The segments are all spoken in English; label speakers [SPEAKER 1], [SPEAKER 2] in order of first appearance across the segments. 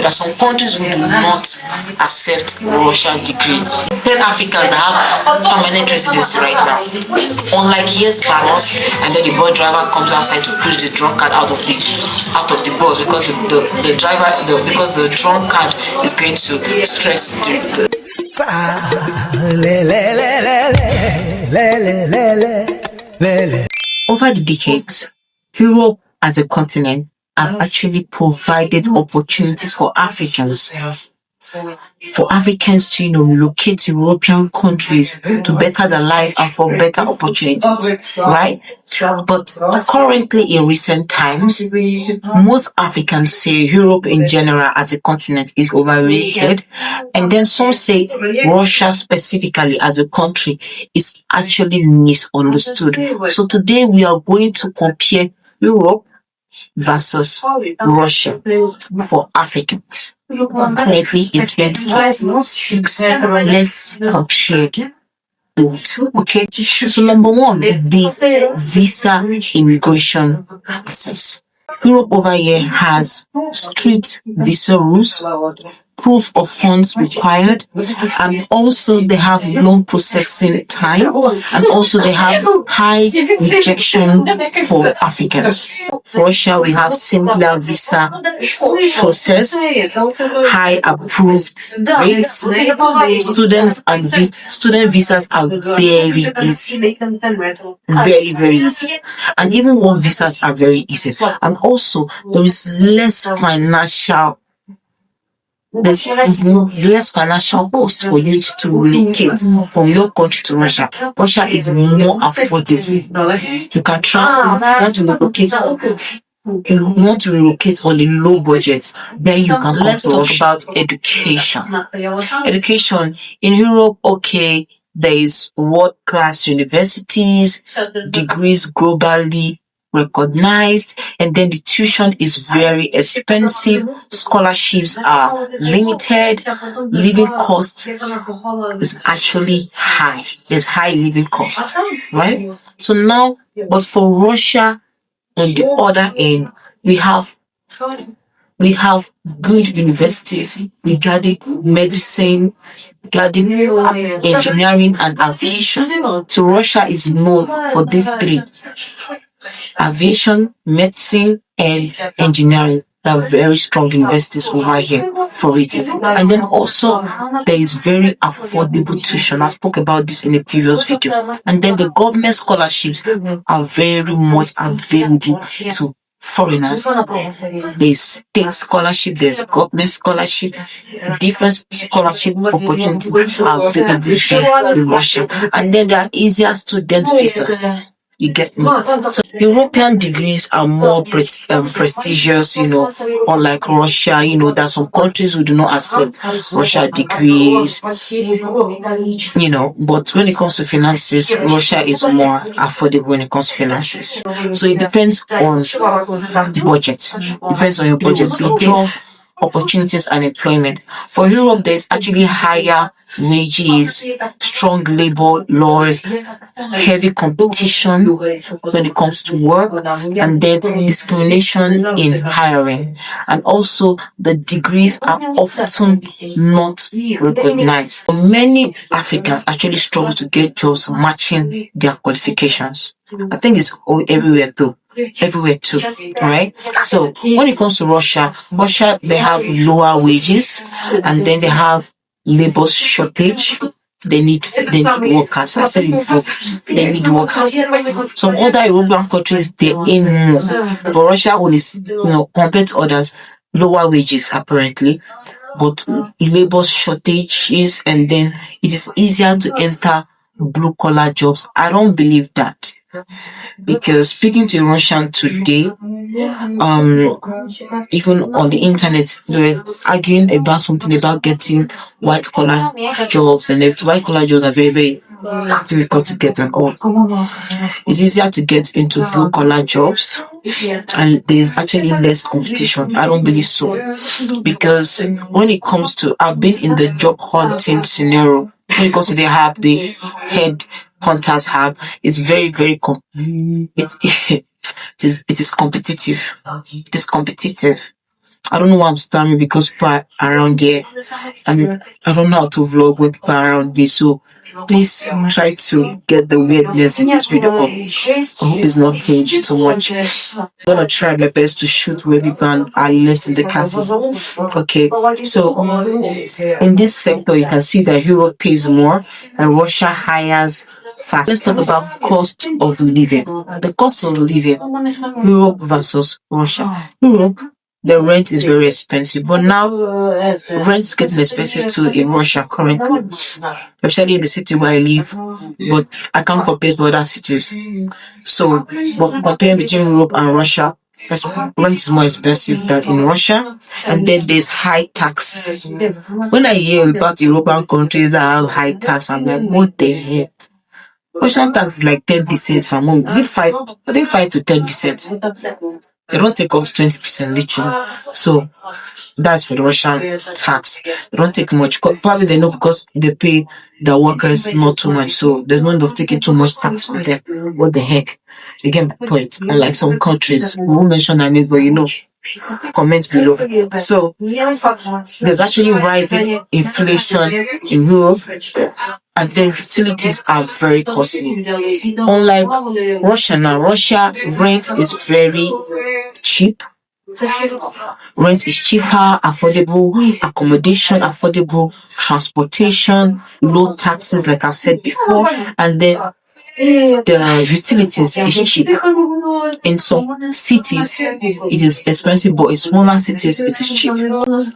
[SPEAKER 1] But there are some countries who do not accept Russian degree. 10 Africans that have permanent residency right now. Unlike years past, and then the bus driver comes outside to push the drunkard out of the bus because the drunkard is going to stress the Over the decades, Europe as a continent have actually provided opportunities for Africans to relocate to European countries to better their life and for better opportunities, right? But currently in recent times, most Africans say Europe in general as a continent is overrated, and then some say Russia specifically as a country is actually misunderstood. So today we are going to compare Europe versus Russia for Africans. Currently in 2026, let's compare. Okay, so number one, the visa immigration process. Europe over here has strict visa rules, proof of funds required, and also they have long processing time, and also they have high rejection for Africans. For Russia, we have simpler visa process, high approved rates. Student visas are very easy, very, very easy, and even work visas are very easy. And also, there is less financial cost for you to relocate from your country to Russia. Russia is more affordable. You can travel, you want to relocate on a low budget, then you can let's talk about education. Education in Europe, okay, there is world-class universities, degrees globally recognized, and then the tuition is very expensive, scholarships are limited, living cost is actually high. There's high living cost, right? So now, but for Russia, on the other end, we have good universities regarding medicine, regarding engineering and aviation. So Russia is known for these three: aviation, medicine, and engineering. There are very strong universities over here for it. And then also there is very affordable tuition. I spoke about this in a previous video. And then the government scholarships are very much available to foreigners. There's state scholarship, there's government scholarship, different scholarship opportunities are available in Russia. And then there are easier student visas. You get me? So European degrees are more prestigious, unlike Russia. There are some countries who do not accept Russia degrees, but when it comes to finances, Russia is more affordable when it comes to finances. So it depends on the budget. Depends on your budget. Job opportunities and employment. For Europe, there's actually higher wages, strong labor laws, heavy competition when it comes to work, and then discrimination in hiring. And also, the degrees are often not recognized. Many Africans actually struggle to get jobs matching their qualifications. I think it's everywhere too, right? So when it comes to Russia, they have lower wages, and then they have labor shortage. They need workers. I said it before, they need workers. Some other European countries, they earn more, but Russia is, compared to others, lower wages apparently, but labor shortages, and then it is easier to enter blue collar jobs. I don't believe that, because speaking to Russian today, even on the internet, they were arguing about something about getting white collar jobs, and if white collar jobs are very, very difficult to get and all. It's easier to get into blue collar jobs, and there's actually less competition. I don't believe so, because when it comes to, I've been in the job hunting scenario. When it comes to the head hunters hub, it's very, very it is competitive. It is competitive. I don't know why I'm stammering because people are around here and I don't know how to vlog when people are around me. So please try to get the weirdness in this video up. I hope it's not changed too much. I'm gonna try my best to shoot where people are less in the cafe. Okay, so in this sector you can see that Europe pays more and Russia hires fast. Let's talk about cost of living. The cost of living, Europe versus Russia. Europe, the rent is very expensive, but now rent is getting expensive too in Russia currently, especially in the city where I live. But I can't compare to other cities. So, but comparing between Europe and Russia, rent is more expensive than in Russia, and then there's high tax. When I hear about European countries that have high tax, I'm like, what the heck? Russian tax is like 10% from home. Is it 5? I think 5 to 10%. They don't take up to 20% literally. So that's for the Russian tax. They don't take much. Probably they know because they pay the workers not too much. So there's no need of taking too much tax from them. What the heck? You get my point. Unlike some countries, we won't mention their names, but you know. Comment below. So there's actually rising inflation in Europe, and the utilities are very costly. Unlike Russia now, Russia rent is very cheap. Rent is cheaper, affordable, accommodation affordable, transportation, low taxes, like I've said before, and then the utilities is cheap. In some cities it is expensive, but in smaller cities it is cheap.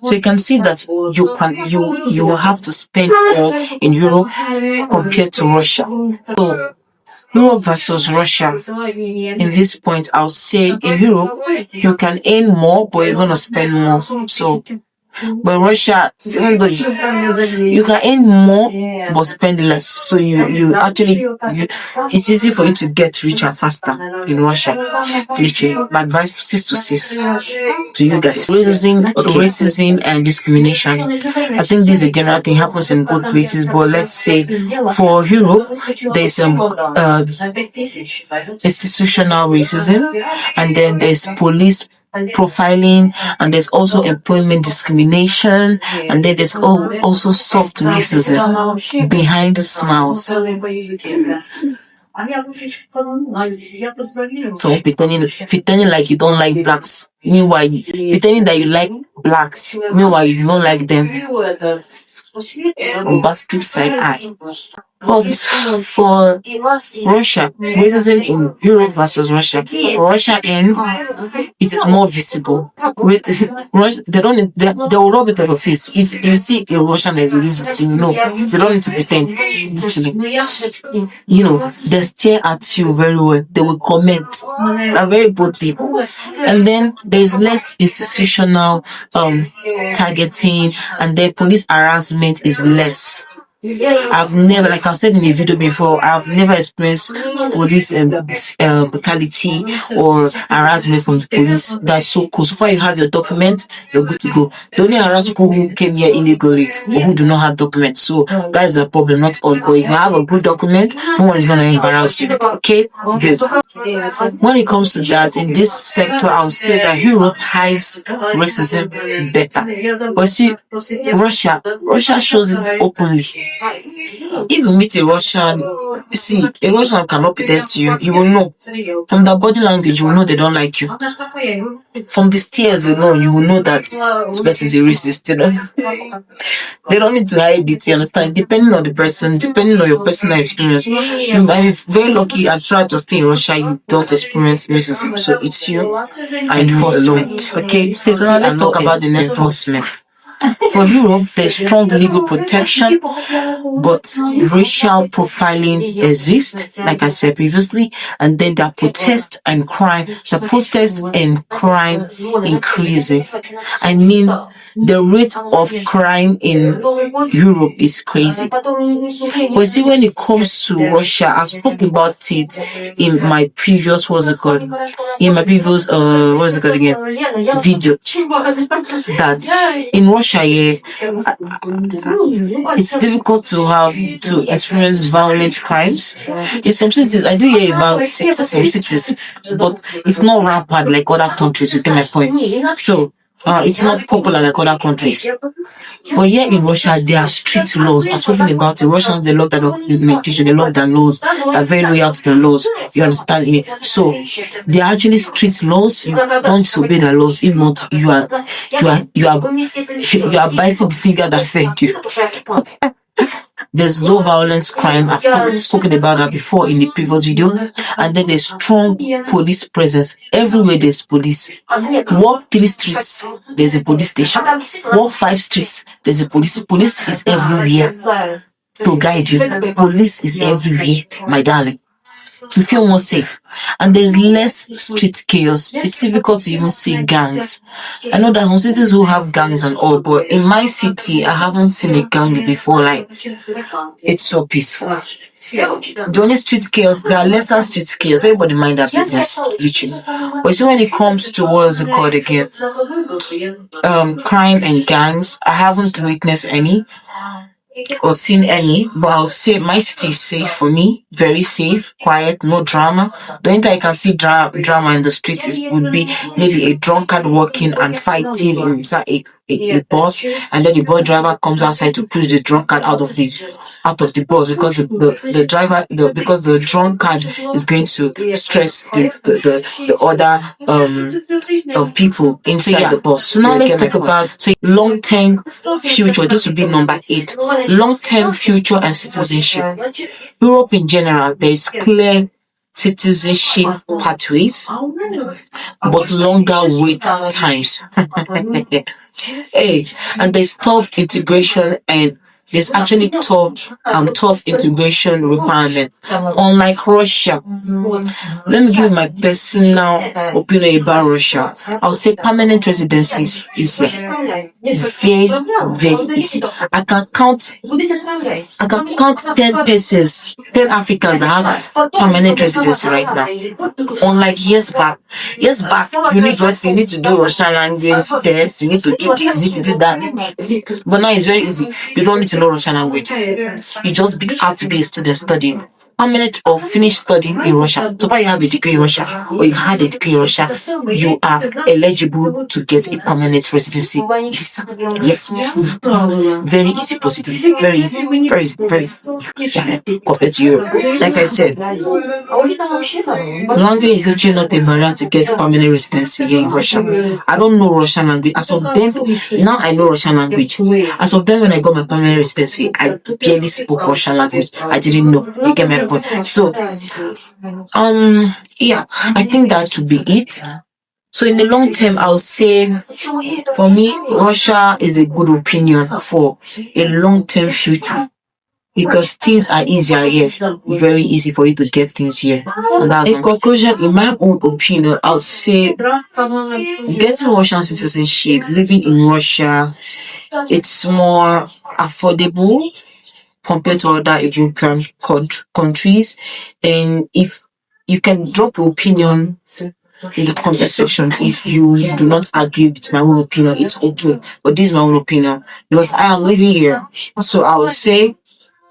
[SPEAKER 1] So you can see that you will have to spend more in Europe compared to Russia. So Europe versus Russia. In this point, I'll say in Europe you can earn more, but you're gonna spend more. So but Russia, even though you can earn more but spend less, so it's easy for you to get richer faster in Russia. Literally, my advice 6 to you guys: racism and discrimination. I think this is a general thing, happens in both places. But let's say for Europe, there's institutional racism, and then there's police profiling, and there's also employment discrimination, and then there's also soft racism behind the smiles. So pretending like you don't like blacks, meanwhile pretending that you like blacks, meanwhile you don't like them. Bombastic side eye. But for Russia, racism in Europe versus Russia, for Russia end, it is more visible. They will rub it on your face. If you see a Russian as a racist, you know, they don't need to pretend. Literally, you know, they stare at you very well. They will comment. They're very bold people. And then there is less institutional targeting, and then police harassment is less. I've never, like I've said in a video before, I've never experienced police brutality or harassment from the police. That's so cool. So far you have your document, you're good to go. They only harass people who came here illegally or who do not have documents. So that is the problem, not us. But if you have a good document, no one is going to embarrass you. Okay? Good. When it comes to that, in this sector, I would say that Europe hides racism better. But see, Russia shows it openly. If you meet a Russian, see, a Russian cannot pretend to you. You will know. From the body language, you will know they don't like you. From the stares alone, you will know that this person is a racist, you know. They don't need to hide it, you understand? Depending on the person, depending on your personal experience. You might be very lucky and try to stay in Russia, you don't experience racism. So it's you and enforcement. Okay, so now let's talk about the next enforcement. For Europe, there's strong legal protection, but racial profiling exists, like I said previously, and then the protest and crime increasing. I mean, the rate of crime in Europe is crazy. But see, when it comes to Russia, I spoke about it in my previous, video, that in Russia, yeah, it's difficult to experience violent crimes. In some cities, I do hear about some cities, but it's not rampant like other countries, you get my point. So It's not popular like other countries. But here in Russia, there are strict laws. I've spoken about it. Russians, they love their documentation, they love their laws, they're very loyal to the laws. You understand me? So they are actually strict laws. You don't disobey the laws. If not, you are biting the finger that fed you. There's low violence crime. I've spoken about that before in the previous video. And then there's strong police presence. Everywhere there's police. Walk 3 streets, there's a police station. Walk 5 streets, there's a police. Police is everywhere to guide you. Police is everywhere, my darling. You feel more safe. And there's less street chaos. It's difficult to even see gangs. I know there are some cities who have gangs and all, but in my city, I haven't seen a gang before. Like, it's so peaceful. The only street chaos, there are lesser street chaos. Everybody mind their business, literally. But so when it comes to what is it called again? Crime and gangs, I haven't witnessed any or seen any, but I'll say my city is safe for me, very safe, quiet, no drama. The only time I can see drama in the streets would be maybe a drunkard walking and fighting inside a bus, and then the bus driver comes outside to push the drunkard out of the bus because the driver because the drunkard is going to stress the other people inside the bus. So now let's talk about long-term future. This would be number 8. Long-term future and citizenship. Europe in general, there is clear citizenship pathways, but longer wait times. Hey, and there's tough integration and there's actually tough integration requirement. Unlike Russia, let me give you my personal opinion about Russia. I would say permanent residency is easy. Very, very easy. I can count 10 persons, 10 Africans that have permanent residency right now. Unlike years back, you need to do Russian language test, you need to do this, you need to do that. But now it's very easy. You don't need to know Russian language. You just have to be a student studying. Permanent or finished studying in Russia. So far you have a degree in Russia or you've had a degree in Russia, you are eligible to get a permanent residency visa. Yes. Very easy procedure. Very easy. Very easy. Very easy. Yeah, compared to Europe. Like I said, language is literally not a barrier to get permanent residency here in Russia. I don't know Russian language. As of then, now I know Russian language. As of then, when I got my permanent residency, I barely spoke Russian language. I didn't know. You get my point. So, yeah, I think that would be it. So in the long term, I'll say, for me, Russia is a good opinion for a long-term future. Because things are easier here. Very easy for you to get things here. And that's in conclusion, in my own opinion, I'll say getting Russian citizenship, living in Russia, it's more affordable compared to other European countries. And if you can drop your opinion in the comment section if you do not agree with my own opinion, it's okay. But this is my own opinion because I am living here. So I will say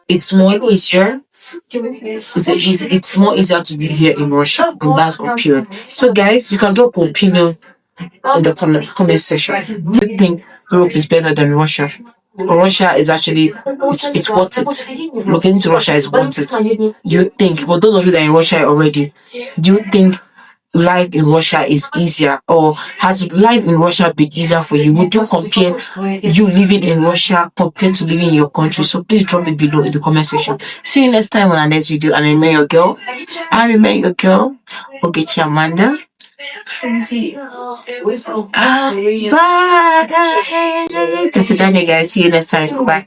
[SPEAKER 1] it's more easier. It's more easier to be here in Russia, and that's opinion. So guys, you can drop your opinion in the comment section. Do you think Europe is better than Russia? Russia is actually it's worth it. Looking to Russia is worth it. Do you think, for those of you that are in Russia already, do you think life in Russia is easier, or has life in Russia been easier for you? Would you compare you living in Russia compared to living in your country? So please drop it below in the comment section. See you next time on our next video, and remain your girl. I remain your girl, Ogechi Amanda. Bye. That's it, guys. See you next time. Bye.